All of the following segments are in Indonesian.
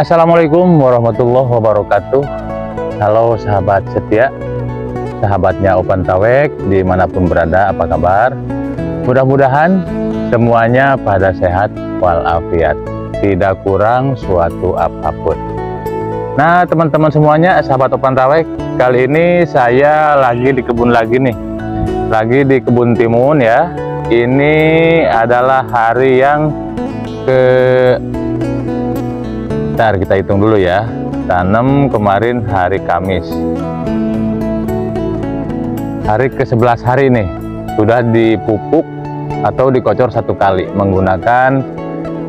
Assalamualaikum warahmatullahi wabarakatuh. Halo sahabat setia, sahabatnya Opan Tawek dimanapun berada, apa kabar? Mudah-mudahan semuanya pada sehat walafiat, tidak kurang suatu apapun. Nah teman-teman semuanya, sahabat Opan Tawek, kali ini saya lagi di kebun lagi nih, lagi di kebun timun ya. Ini adalah hari yang Ntar kita hitung dulu ya. Tanam kemarin hari Kamis, hari ke-11 hari nih. Sudah dipupuk atau dikocor satu kali menggunakan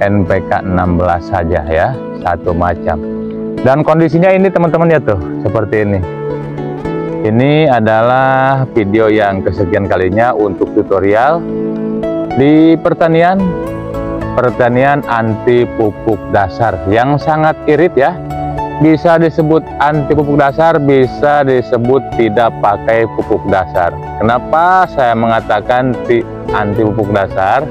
NPK 16 saja ya, satu macam. Dan kondisinya ini teman-teman ya tuh, seperti ini. Ini adalah video yang kesekian kalinya untuk tutorial di pertanian anti pupuk dasar yang sangat irit ya. Bisa disebut anti pupuk dasar, bisa disebut tidak pakai pupuk dasar. Kenapa saya mengatakan anti pupuk dasar?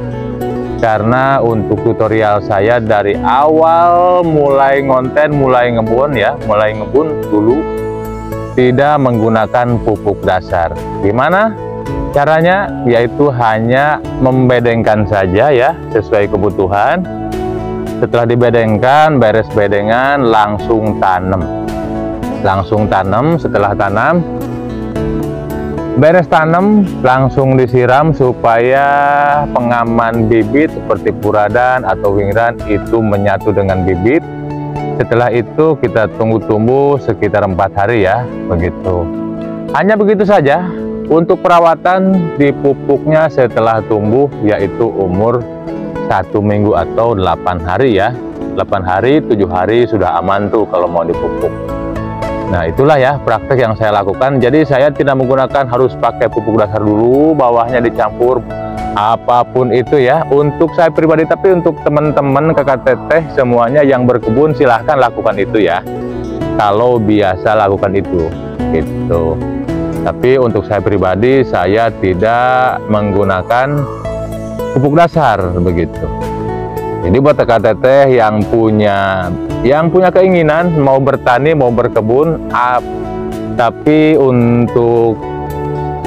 Karena untuk tutorial saya dari awal mulai ngonten, mulai ngebun dulu tidak menggunakan pupuk dasar. Gimana caranya? Yaitu hanya membedengkan saja ya, sesuai kebutuhan. Setelah dibedengkan, beres bedengan, langsung tanam. Setelah tanam, beres tanam, langsung disiram supaya pengaman bibit seperti puradan atau wingran itu menyatu dengan bibit. Setelah itu kita tunggu tumbuh sekitar 4 hari ya, begitu. Hanya begitu saja. Untuk perawatan dipupuknya setelah tumbuh, yaitu umur 1 minggu atau 8 hari ya. 8 hari, 7 hari sudah aman tuh kalau mau dipupuk. Nah itulah ya praktek yang saya lakukan. Jadi saya tidak menggunakan harus pakai pupuk dasar dulu, bawahnya dicampur apapun itu ya. Untuk saya pribadi, tapi untuk teman-teman kakak teteh semuanya yang berkebun silahkan lakukan itu ya. Kalau biasa lakukan itu gitu. Tapi untuk saya pribadi, saya tidak menggunakan pupuk dasar begitu. Jadi buat kakak teteh yang punya keinginan mau bertani, mau berkebun, tapi untuk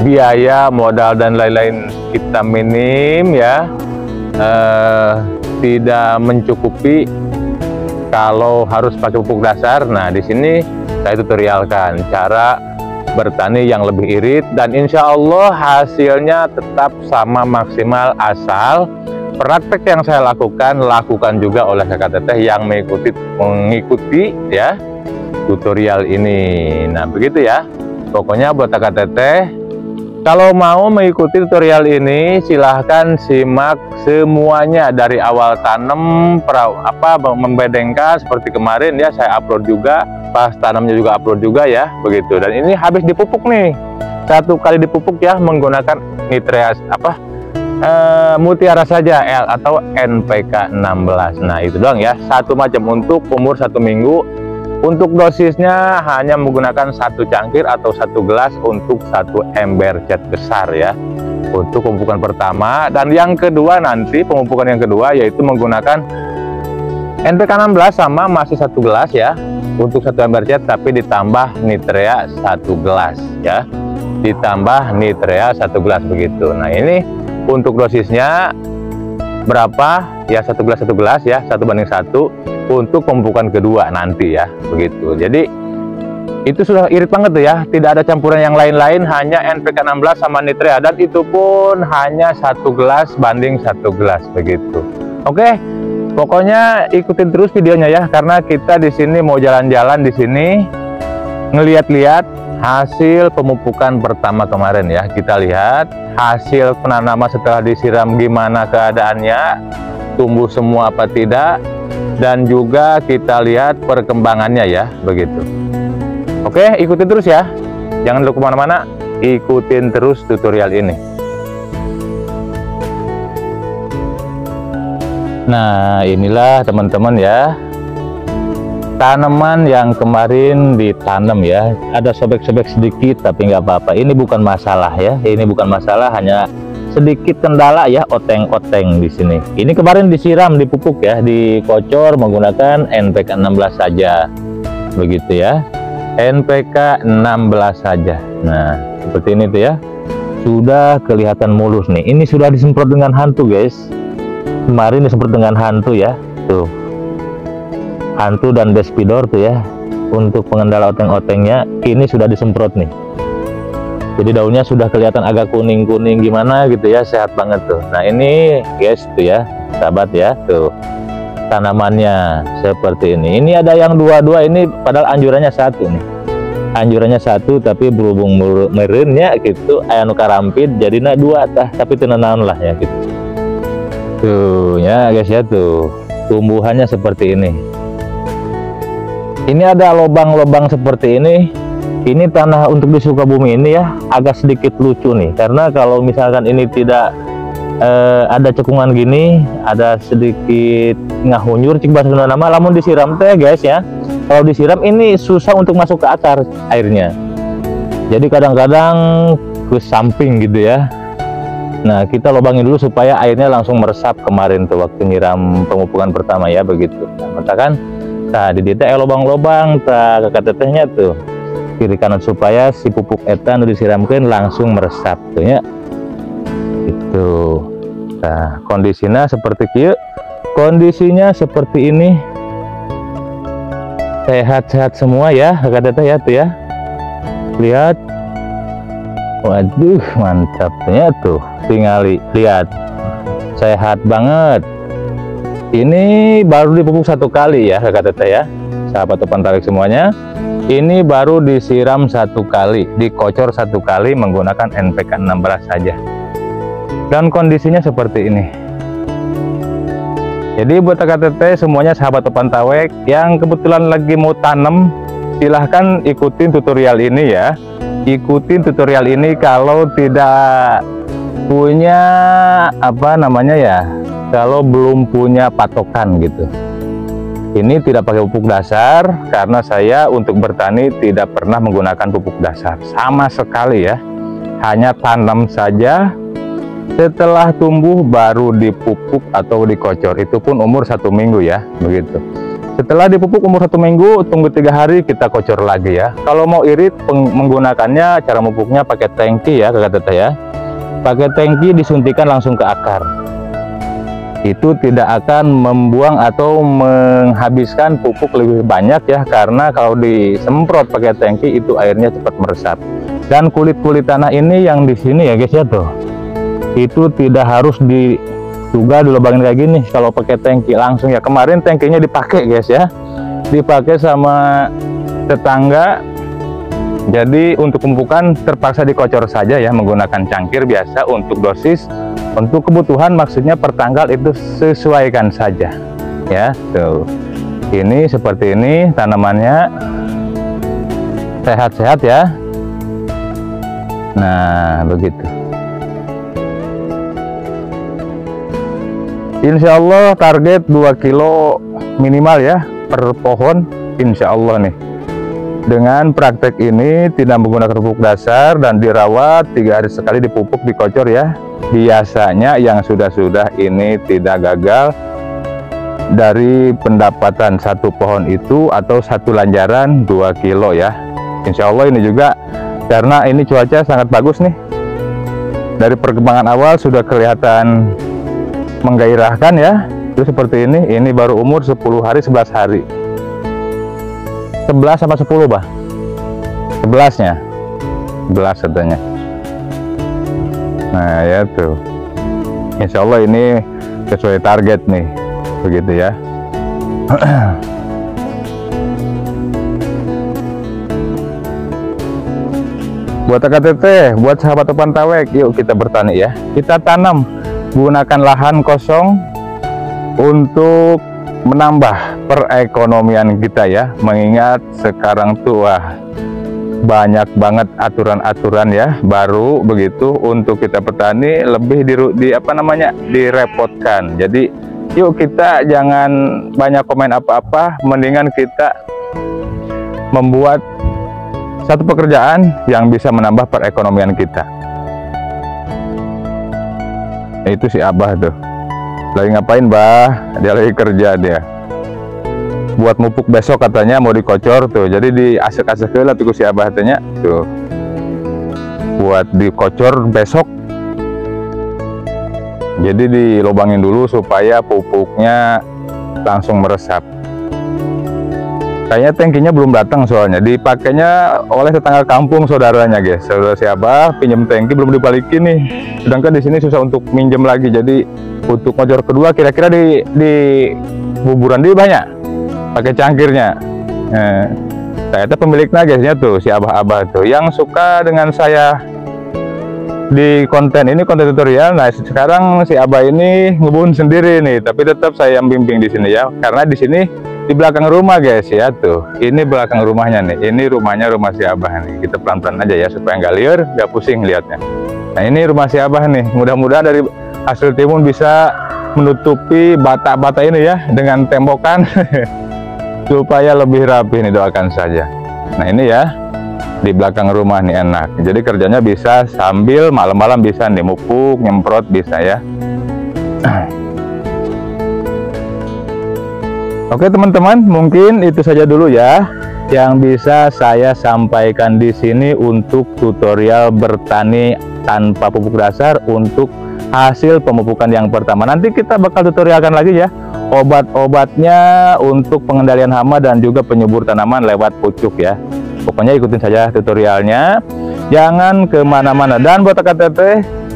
biaya, modal dan lain-lain kita minim ya, tidak mencukupi kalau harus pakai pupuk dasar. Nah di sini saya tutorialkan cara bertani yang lebih irit, dan insya Allah hasilnya tetap sama maksimal, asal praktek yang saya lakukan juga oleh kakak teteh yang mengikuti ya tutorial ini. Nah begitu ya, pokoknya buat kakak teteh kalau mau mengikuti tutorial ini silahkan simak semuanya dari awal tanam, membedengkan seperti kemarin ya, saya upload juga. Pas tanamnya juga upload juga ya, begitu. Dan ini habis dipupuk nih, 1 kali dipupuk ya menggunakan nitreas mutiara saja L atau NPK 16. Nah itu doang ya, satu macam untuk umur 1 minggu. Untuk dosisnya hanya menggunakan 1 cangkir atau 1 gelas untuk 1 ember cat besar ya, untuk pemupukan pertama. Dan yang kedua nanti, pemupukan yang kedua yaitu menggunakan NPK 16 sama masih 1 gelas ya, untuk 1 ember cat, tapi ditambah nitrea 1 gelas ya, ditambah nitrea 1 gelas begitu. Nah ini untuk dosisnya berapa ya, 1 gelas ya, 1:1 untuk pemupukan kedua nanti ya, begitu. Jadi itu sudah irit banget tuh ya, tidak ada campuran yang lain-lain, hanya NPK 16 sama nitrea, dan itu pun hanya 1 gelas banding 1 gelas begitu. Oke, pokoknya ikutin terus videonya ya, karena kita di sini mau jalan-jalan di sini, ngeliat-liat hasil pemupukan pertama kemarin ya. Kita lihat hasil penanaman setelah disiram gimana keadaannya, tumbuh semua apa tidak, dan juga kita lihat perkembangannya ya, begitu. Oke, ikutin terus ya, jangan dulu kemana-mana, ikutin terus tutorial ini. Nah inilah teman-teman ya, tanaman yang kemarin ditanam ya, ada sobek-sobek sedikit tapi nggak apa-apa, ini bukan masalah ya, ini bukan masalah, hanya sedikit kendala ya, oteng-oteng di sini. Ini kemarin disiram, dipupuk ya, dikocor menggunakan NPK 16 saja. Begitu ya. NPK 16 saja. Nah, seperti ini tuh ya. Sudah kelihatan mulus nih. Ini sudah disemprot dengan hantu, guys. Kemarin disemprot dengan hantu ya. Tuh. Hantu dan Despidor tuh ya. Untuk pengendala oteng-otengnya ini sudah disemprot nih. Jadi daunnya sudah kelihatan agak kuning-kuning gimana gitu ya, sehat banget tuh. Nah, ini guys tuh ya, sahabat ya, tuh. Tanamannya seperti ini. Ini ada yang dua-dua, ini padahal anjurannya satu nih. Anjurannya satu tapi berhubung merinnya gitu anu karampit jadinya dua tah, tapi tenanan lah ya gitu. Tuh ya guys ya, tuh. Tumbuhannya seperti ini. Ini ada lubang-lubang seperti ini. Ini tanah untuk di Sukabumi ini ya agak sedikit lucu nih, karena kalau misalkan ini tidak ada cekungan gini, ada sedikit ngahunyur cik bahasa Sunda nama, lamun disiram teh guys ya, kalau disiram ini susah untuk masuk ke akar airnya, jadi kadang-kadang ke samping gitu ya. Nah, kita lubangin dulu supaya airnya langsung meresap kemarin tuh waktu nyiram pemupukan pertama ya, begitu. Nah, kan nah di detail lubang-lubang tak tetehnya tuh kiri kanan supaya si pupuk etan disiramkan langsung meresap tuh ya. Itu. Nah, kondisinya seperti kia. Kondisinya seperti ini. Sehat-sehat semua ya, kakak teteh ya tuh ya. Lihat. Waduh, mantap ya tuh. Tingali, lihat. Sehat banget. Ini baru dipupuk satu kali ya, kakak teteh ya. Sahabat Topan Tarik semuanya. Ini baru disiram satu kali, dikocor satu kali menggunakan NPK 16 saja. Dan kondisinya seperti ini. Jadi buat KTT semuanya sahabat Topan Tawek yang kebetulan lagi mau tanam, silahkan ikutin tutorial ini ya. Ikutin tutorial ini kalau tidak punya apa namanya ya, kalau belum punya patokan gitu. Ini tidak pakai pupuk dasar karena saya untuk bertani tidak pernah menggunakan pupuk dasar sama sekali ya. Hanya tanam saja, setelah tumbuh baru dipupuk atau dikocor, itu pun umur 1 minggu ya, begitu. Setelah dipupuk umur 1 minggu, tunggu 3 hari kita kocor lagi ya. Kalau mau irit menggunakannya, cara pupuknya pakai tangki ya kakak teteh ya. Pakai tangki disuntikan langsung ke akar. Itu tidak akan membuang atau menghabiskan pupuk lebih banyak ya, karena kalau disemprot pakai tangki itu airnya cepat meresap. Dan kulit-kulit tanah ini yang di sini ya guys ya tuh, itu tidak harus juga dilubangin kayak gini kalau pakai tangki langsung ya. Kemarin tangkinya dipakai guys ya, dipakai sama tetangga, jadi untuk pemupukan terpaksa dikocor saja ya menggunakan cangkir biasa untuk dosis. Untuk kebutuhan maksudnya per tanggal itu sesuaikan saja ya tuh. Ini seperti ini tanamannya, sehat-sehat ya. Nah begitu. Insya Allah target 2 kilo minimal ya per pohon, insya Allah nih. Dengan praktek ini tidak menggunakan pupuk dasar dan dirawat 3 hari sekali, dipupuk, dikocor ya. Biasanya yang sudah-sudah ini tidak gagal dari pendapatan satu pohon itu atau satu lanjaran 2 kilo ya. Insya Allah ini juga karena ini cuaca sangat bagus nih. Dari perkembangan awal sudah kelihatan menggairahkan ya. Itu seperti ini baru umur 10 hari 11 hari. 11 sama 10 bah? 11 nya 11 katanya. Nah ya tuh, insya Allah ini sesuai target nih, begitu ya. Buat KTT, buat sahabat Topan Tawek, yuk kita bertani ya. Kita tanam, gunakan lahan kosong untuk menambah perekonomian kita ya. Mengingat sekarang tuh banyak banget aturan-aturan ya baru begitu untuk kita petani, lebih direpotkan. Jadi yuk kita jangan banyak komen apa-apa, mendingan kita membuat satu pekerjaan yang bisa menambah perekonomian kita. Itu si Abah tuh. Lagi ngapain, Bah? Dia lagi kerja dia. Buat mupuk besok katanya mau dikocor tuh. Jadi diasek-asek lah tuh si Abah tanya tuh. Buat dikocor besok. Jadi dilobangin dulu supaya pupuknya langsung meresap. Kayaknya tangkinya belum datang soalnya dipakainya oleh tetangga kampung saudaranya guys. Saudara si Abah pinjam tangki belum dibalikin nih. Sedangkan di sini susah untuk minjem lagi. Jadi untuk ngocor kedua kira-kira di buburan dia banyak pakai cangkirnya. Saya itu pemiliknya guysnya tuh si Abah-abah tuh yang suka dengan saya di konten ini, konten tutorial. Nah sekarang si Abah ini ngebun sendiri nih, tapi tetap saya yang bimbing di sini ya, karena di sini di belakang rumah guys ya tuh. Ini belakang rumahnya nih. Ini rumahnya rumah si Abah nih. Kita pelan-pelan aja ya supaya nggak liar, nggak pusing lihatnya. Nah ini rumah si Abah nih. Mudah-mudahan dari hasil timun bisa menutupi bata-bata ini ya dengan tembokan supaya lebih rapi nih, doakan saja. Nah ini ya di belakang rumah nih enak. Jadi kerjanya bisa sambil malam-malam bisa nih mupuk, nyemprot bisa ya. Oke teman-teman, mungkin itu saja dulu ya yang bisa saya sampaikan di sini untuk tutorial bertani tanpa pupuk dasar untuk hasil pemupukan yang pertama. Nanti kita bakal tutorialkan lagi ya obat-obatnya untuk pengendalian hama dan juga penyubur tanaman lewat pucuk ya. Pokoknya ikutin saja tutorialnya, jangan kemana-mana. Dan buat KTT,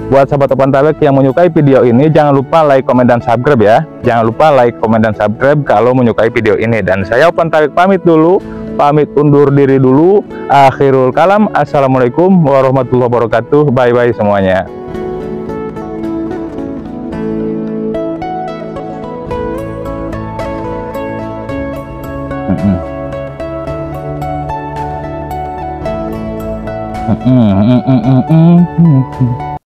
buat sahabat Opan Talek yang menyukai video ini, jangan lupa like, komen, dan subscribe ya. Jangan lupa like, komen, dan subscribe kalau menyukai video ini. Dan saya Opan Talek pamit dulu, pamit undur diri dulu. Akhirul kalam, assalamualaikum warahmatullahi wabarakatuh. Bye-bye semuanya. Mm-mm.